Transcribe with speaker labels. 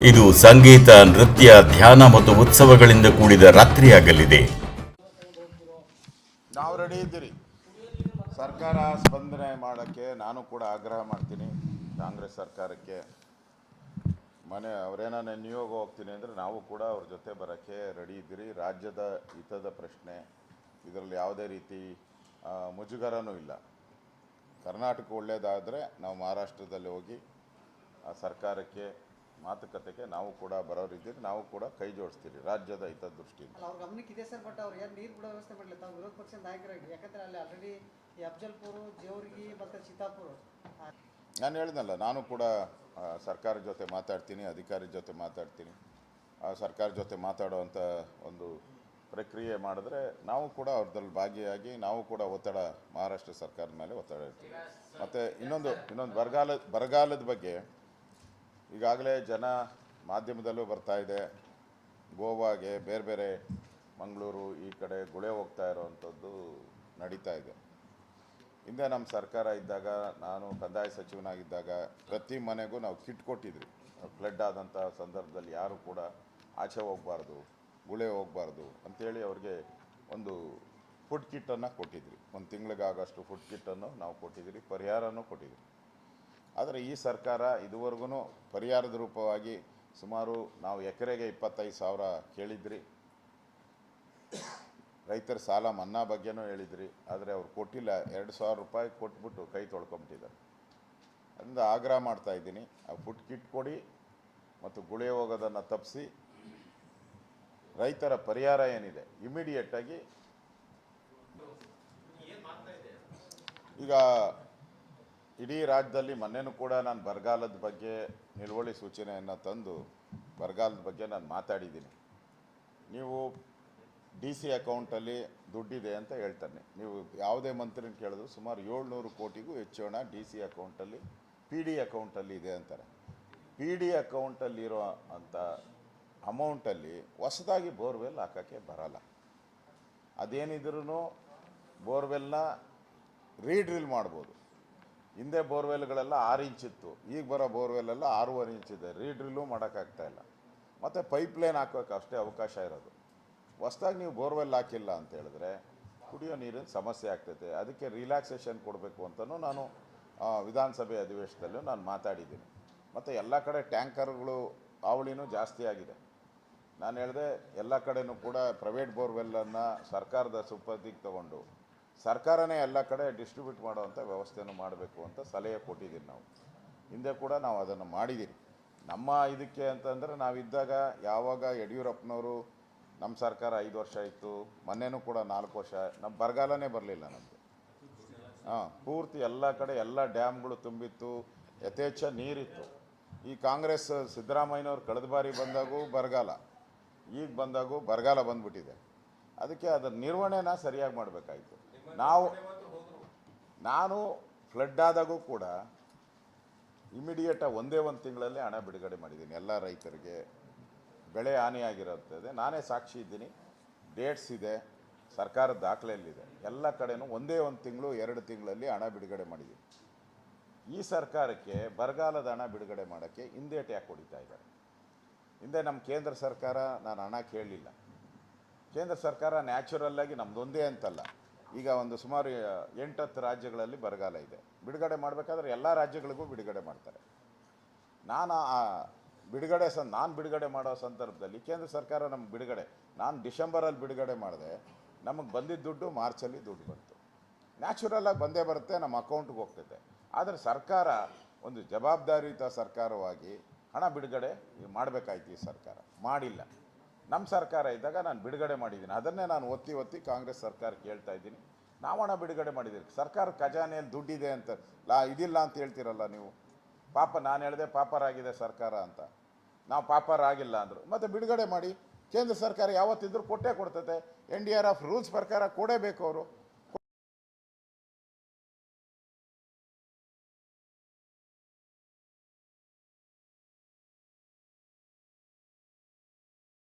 Speaker 1: ಇದು ಸಂಗೀತ, ನೃತ್ಯ, ಧ್ಯಾನ ಮತ್ತು ಉತ್ಸವಗಳಿಂದ ಕೂಡಿದ ರಾತ್ರಿಯಾಗಲಿದೆ.
Speaker 2: ನಾವು ರೆಡಿ ಇದ್ದೀರಿ. ಸರ್ಕಾರ ಸ್ಪಂದನೆ ಮಾಡೋಕ್ಕೆ ನಾನು ಕೂಡ ಆಗ್ರಹ ಮಾಡ್ತೀನಿ. ಕಾಂಗ್ರೆಸ್ ಸರ್ಕಾರಕ್ಕೆ ಅವರೇನಾನ ನಿಯೋಗ ಹೋಗ್ತೀನಿ ಅಂದರೆ ನಾವು ಕೂಡ ಅವ್ರ ಜೊತೆ ಬರೋಕ್ಕೆ ರೆಡಿ ಇದ್ದೀರಿ. ರಾಜ್ಯದ ಹಿತದ ಪ್ರಶ್ನೆ, ಇದರಲ್ಲಿ ಯಾವುದೇ ರೀತಿ ಮುಜುಗರನೂ ಇಲ್ಲ. ಕರ್ನಾಟಕ ಒಳ್ಳೆಯದಾದರೆ ನಾವು ಮಹಾರಾಷ್ಟ್ರದಲ್ಲಿ ಹೋಗಿ ಆ ಸರ್ಕಾರಕ್ಕೆ ಮಾತುಕತೆಗೆ ನಾವು ಕೂಡ ಬರೋರಿದ್ದೀರಿ. ನಾವು ಕೂಡ ಕೈ ಜೋಡಿಸ್ತೀರಿ ರಾಜ್ಯದ ಹಿತದೃಷ್ಟಿಯಿಂದ.
Speaker 3: ಅವ್ರ ಗಮನಕ್ಕೆ ಇದೆ ಸರ್, ಬಟ್ ಅವ್ರು ಏನು ನೀರು ಬಿಡೋ ವ್ಯವಸ್ಥೆ ಮಾಡಲಿ ತಾವು ವಿರೋಧ ಪಕ್ಷದ ನಾಯಕರಾಗಿ. ಯಾಕಂದರೆ ಅಲ್ಲಿ ಆಲ್ರೆಡಿ ಈ ಅಫ್ಜಲ್ಪುರ, ಜೇವರ್ಗಿ ಮತ್ತು ಚಿತ್ತಾಪುರ.
Speaker 2: ನಾನು ಹೇಳಿದ್ನಲ್ಲ, ನಾನು ಕೂಡ ಸರ್ಕಾರದ ಜೊತೆ ಮಾತಾಡ್ತೀನಿ, ಅಧಿಕಾರಿ ಜೊತೆ ಮಾತಾಡ್ತೀನಿ. ಸರ್ಕಾರ ಜೊತೆ ಮಾತಾಡುವಂಥ ಒಂದು ಪ್ರಕ್ರಿಯೆ ಮಾಡಿದ್ರೆ ನಾವು ಕೂಡ ಅವ್ರದ್ರಲ್ಲಿ ಭಾಗಿಯಾಗಿ ನಾವು ಕೂಡ ಒತ್ತಡ ಮಹಾರಾಷ್ಟ್ರ ಸರ್ಕಾರದ ಮೇಲೆ ಒತ್ತಡ ಇರ್ತೀವಿ. ಮತ್ತು ಇನ್ನೊಂದು ಬರಗಾಲದ ಬಗ್ಗೆ ಈಗಾಗಲೇ ಜನ ಮಾಧ್ಯಮದಲ್ಲೂ ಬರ್ತಾ ಇದೆ. ಗೋವಾಗೆ ಬೇರೆ ಬೇರೆ ಮಂಗಳೂರು ಈ ಕಡೆ ಗುಳೆ ಹೋಗ್ತಾ ಇರೋವಂಥದ್ದು ನಡೀತಾ ಇದೆ. ಹಿಂದೆ ನಮ್ಮ ಸರ್ಕಾರ ಇದ್ದಾಗ, ನಾನು ಕಂದಾಯ ಸಚಿವನಾಗಿದ್ದಾಗ ಪ್ರತಿ ಮನೆಗೂ ನಾವು ಕಿಟ್ ಕೊಟ್ಟಿದ್ವಿ. ಫ್ಲಡ್ ಆದಂಥ ಸಂದರ್ಭದಲ್ಲಿ ಯಾರು ಕೂಡ ಆಚೆ ಹೋಗಬಾರ್ದು, ಗುಳೆ ಹೋಗಬಾರ್ದು ಅಂಥೇಳಿ ಅವ್ರಿಗೆ ಒಂದು ಫುಡ್ ಕಿಟ್ಟನ್ನು ಕೊಟ್ಟಿದ್ವಿ. ಒಂದು ತಿಂಗಳಿಗಾಗಷ್ಟು ಫುಡ್ ಕಿಟ್ಟನ್ನು ನಾವು ಕೊಟ್ಟಿದ್ದೀರಿ, ಪರಿಹಾರನೂ ಕೊಟ್ಟಿದ್ವಿ. ಆದರೆ ಈ ಸರ್ಕಾರ ಇದುವರೆಗೂ ಪರಿಹಾರದ ರೂಪವಾಗಿ ಸುಮಾರು ನಾವು ಎಕರೆಗೆ 25,000 ಕೇಳಿದ್ರಿ. ರೈತರ ಸಾಲ ಮನ್ನಾ ಬಗ್ಗೆನೂ ಹೇಳಿದ್ರಿ, ಆದರೆ ಅವ್ರು ಕೊಟ್ಟಿಲ್ಲ. 2,000 ರೂಪಾಯಿ ಕೊಟ್ಬಿಟ್ಟು ಕೈ ತೊಳ್ಕೊಂಬಿಟ್ಟಿದ್ದಾರೆ. ಅದರಿಂದ ಆಗ್ರಹ ಮಾಡ್ತಾಯಿದ್ದೀನಿ, ಆ ಫುಡ್ ಕಿಟ್ ಕೊಡಿ ಮತ್ತು ಗುಳೆ ಹೋಗೋದನ್ನು ತಪ್ಪಿಸಿ ರೈತರ ಪರಿಹಾರ ಏನಿದೆ ಇಮಿಡಿಯೇಟಾಗಿ. ಈಗ ಇಡೀ ರಾಜ್ಯದಲ್ಲಿ ಮೊನ್ನೆನೂ ಕೂಡ ನಾನು ಬರಗಾಲದ ಬಗ್ಗೆ ನಿಲುವಳಿ ಸೂಚನೆಯನ್ನು ತಂದು ಬರಗಾಲದ ಬಗ್ಗೆ ನಾನು ಮಾತಾಡಿದ್ದೀನಿ. ನೀವು DC ಅಕೌಂಟಲ್ಲಿ ದುಡ್ಡಿದೆ ಅಂತ ಹೇಳ್ತಾನೆ. ನೀವು ಯಾವುದೇ ಮಂತ್ರಿನ ಕೇಳಿದ್ರು ಸುಮಾರು 700 ಕೋಟಿಗೂ ಹೆಚ್ಚು ಹಣ DC ಅಕೌಂಟಲ್ಲಿ PD ಅಕೌಂಟಲ್ಲಿ ಇದೆ ಅಂತಾರೆ. PD ಅಕೌಂಟಲ್ಲಿರೋ ಅಂಥ ಅಮೌಂಟಲ್ಲಿ ಹೊಸದಾಗಿ ಬೋರ್ವೆಲ್ ಹಾಕೋಕ್ಕೆ ಬರಲ್ಲ. ಅದೇನಿದ್ರೂ ಬೋರ್ವೆಲ್ನ ರೀಡ್ರಿಲ್ ಮಾಡ್ಬೋದು. ಹಿಂದೆ ಬೋರ್ವೆಲ್ಗಳೆಲ್ಲ 6 ಇಂಚಿತ್ತು, ಈಗ ಬರೋ ಬೋರ್ವೆಲ್ಲೆಲ್ಲ 6.5 ಇಂಚಿದೆ. ರೀಡ್ರಿಲ್ಲೂ ಮಾಡೋಕ್ಕಾಗ್ತಾಯಿಲ್ಲ. ಮತ್ತು ಪೈಪ್ಲೈನ್ ಹಾಕೋಕ್ಕೆ ಅಷ್ಟೇ ಅವಕಾಶ ಇರೋದು. ಹೊಸ್ದಾಗಿ ನೀವು ಬೋರ್ವೆಲ್ ಹಾಕಿಲ್ಲ ಅಂತ ಹೇಳಿದ್ರೆ ಕುಡಿಯೋ ನೀರಿನ ಸಮಸ್ಯೆ ಆಗ್ತೈತೆ. ಅದಕ್ಕೆ ರಿಲ್ಯಾಕ್ಸೇಷನ್ ಕೊಡಬೇಕು ಅಂತಲೂ ನಾನು ವಿಧಾನಸಭೆ ಅಧಿವೇಶನದಲ್ಲೂ ನಾನು ಮಾತಾಡಿದ್ದೀನಿ. ಮತ್ತು ಎಲ್ಲ ಕಡೆ ಟ್ಯಾಂಕರ್ಗಳು ಹಾವಳಿನೂ ಜಾಸ್ತಿ ಆಗಿದೆ. ನಾನು ಹೇಳಿದೆ, ಎಲ್ಲ ಕಡೆಯೂ ಕೂಡ ಪ್ರೈವೇಟ್ ಬೋರ್ವೆಲ್ಲನ್ನು ಸರ್ಕಾರದ ಸುಪರ್ದಿಗೆ ತಗೊಂಡು ಸರ್ಕಾರನೇ ಎಲ್ಲ ಕಡೆ ಡಿಸ್ಟ್ರಿಬ್ಯೂಟ್ ಮಾಡುವಂಥ ವ್ಯವಸ್ಥೆಯನ್ನು ಮಾಡಬೇಕು ಅಂತ ಸಲಹೆ ಕೊಟ್ಟಿದ್ದೀನಿ. ನಾವು ಹಿಂದೆ ಕೂಡ ನಾವು ಅದನ್ನು ಮಾಡಿದ್ದೀರಿ. ನಮ್ಮ ಇದಕ್ಕೆ ಅಂತಂದರೆ ನಾವಿದ್ದಾಗ ಯಾವಾಗ ಯಡಿಯೂರಪ್ಪನವರು ನಮ್ಮ ಸರ್ಕಾರ 5 ವರ್ಷ ಇತ್ತು, ಮೊನ್ನೆನೂ ಕೂಡ 4 ವರ್ಷ ನಮ್ಮ ಬರಗಾಲನೇ ಬರಲಿಲ್ಲ ನಮ್ಮದು. ಪೂರ್ತಿ ಎಲ್ಲ ಕಡೆ ಎಲ್ಲ ಡ್ಯಾಮ್ಗಳು ತುಂಬಿತ್ತು, ಯಥೇಚ್ಛ ನೀರಿತ್ತು. ಈ ಕಾಂಗ್ರೆಸ್ ಸಿದ್ದರಾಮಯ್ಯನವ್ರು ಕಳೆದ ಬಾರಿ ಬಂದಾಗೂ ಬರಗಾಲ, ಈಗ ಬಂದಾಗೂ ಬರಗಾಲ ಬಂದ್ಬಿಟ್ಟಿದೆ. ಅದಕ್ಕೆ ಅದರ ನಿರ್ವಹಣೆನ ಸರಿಯಾಗಿ ಮಾಡಬೇಕಾಯಿತು. ನಾನು ಫ್ಲಡ್ ಆದಾಗೂ ಕೂಡ ಇಮಿಡಿಯೇಟಾಗಿ ಒಂದೇ ತಿಂಗಳಲ್ಲಿ ಹಣ ಬಿಡುಗಡೆ ಮಾಡಿದ್ದೀನಿ ಎಲ್ಲ ರೈತರಿಗೆ. ಬೆಳೆ ಹಾನಿಯಾಗಿರುತ್ತದೆ, ನಾನೇ ಸಾಕ್ಷಿ ಇದ್ದೀನಿ, ಡೇಟ್ಸ್ ಇದೆ, ಸರ್ಕಾರದ ದಾಖಲೆಯಲ್ಲಿದೆ. ಎಲ್ಲ ಕಡೆನೂ ಒಂದೇ ತಿಂಗಳು 2 ತಿಂಗಳಲ್ಲಿ ಹಣ ಬಿಡುಗಡೆ ಮಾಡಿದ್ದೀನಿ. ಈ ಸರ್ಕಾರಕ್ಕೆ ಬರಗಾಲದ ಹಣ ಬಿಡುಗಡೆ ಮಾಡೋಕ್ಕೆ ಹಿಂದೇಟು ಯಾಕೆ ಹೊಡಿತಾ ಇದ್ದಾರೆ? ಹಿಂದೆ ನಮ್ಮ ಕೇಂದ್ರ ಸರ್ಕಾರ ನಾನು ಹಣ ಕೇಳಲಿಲ್ಲ. ಕೇಂದ್ರ ಸರ್ಕಾರ ನ್ಯಾಚುರಲ್ಲಾಗಿ ನಮ್ಮದೊಂದೇ ಅಂತಲ್ಲ, ಈಗ ಒಂದು ಸುಮಾರು 8-10 ರಾಜ್ಯಗಳಲ್ಲಿ ಬರಗಾಲ ಇದೆ. ಬಿಡುಗಡೆ ಮಾಡಬೇಕಾದ್ರೆ ಎಲ್ಲ ರಾಜ್ಯಗಳಿಗೂ ಬಿಡುಗಡೆ ಮಾಡ್ತಾರೆ. ನಾನು ಬಿಡುಗಡೆ ಮಾಡೋ ಸಂದರ್ಭದಲ್ಲಿ ಕೇಂದ್ರ ಸರ್ಕಾರ ನಮ್ಗೆ ಬಿಡುಗಡೆ, ನಾನು ಡಿಸೆಂಬರಲ್ಲಿ ಬಿಡುಗಡೆ ಮಾಡಿದೆ, ನಮಗೆ ಬಂದಿದ್ದ ದುಡ್ಡು ಮಾರ್ಚಲ್ಲಿ ದುಡ್ಡು ಬಂತು. ನ್ಯಾಚುರಲಾಗಿ ಬಂದೇ ಬರುತ್ತೆ, ನಮ್ಮ ಅಕೌಂಟ್ಗೆ ಹೋಗ್ತೈತೆ. ಆದರೆ ಸರ್ಕಾರ ಒಂದು ಜವಾಬ್ದಾರಿಯುತ ಸರ್ಕಾರವಾಗಿ ಹಣ ಬಿಡುಗಡೆ ಮಾಡಬೇಕಾಯ್ತು. ಈ ಸರ್ಕಾರ ಮಾಡಿಲ್ಲ. ನಮ್ಮ ಸರ್ಕಾರ ಇದ್ದಾಗ ನಾನು ಬಿಡುಗಡೆ ಮಾಡಿದ್ದೀನಿ. ಅದನ್ನೇ ನಾನು ಒತ್ತಿ ಕಾಂಗ್ರೆಸ್ ಸರ್ಕಾರಕ್ಕೆ ಹೇಳ್ತಾ ಇದ್ದೀನಿ, ನಾವು ಹಣ ಬಿಡುಗಡೆ ಮಾಡಿದ್ದೀವಿ. ಸರ್ಕಾರ ಖಜಾನೆಯಲ್ಲಿ ದುಡ್ಡಿದೆ ಅಂತ ಇದಿಲ್ಲ ಅಂತ ಹೇಳ್ತೀರಲ್ಲ ನೀವು. ನಾನು ಹೇಳಿದೆ ಪಾಪರಾಗಿದೆ ಸರ್ಕಾರ ಅಂತ. ನಾವು ಪಾಪರಾಗಿಲ್ಲ ಅಂದರು. ಮತ್ತು ಬಿಡುಗಡೆ ಮಾಡಿ. ಕೇಂದ್ರ ಸರ್ಕಾರ ಯಾವತ್ತಿದ್ರೂ ಕೊಟ್ಟೇ ಕೊಡ್ತೈತೆ. NDRF ರೂಲ್ಸ್ ಪ್ರಕಾರ ಕೊಡೇಬೇಕು ಅವರು.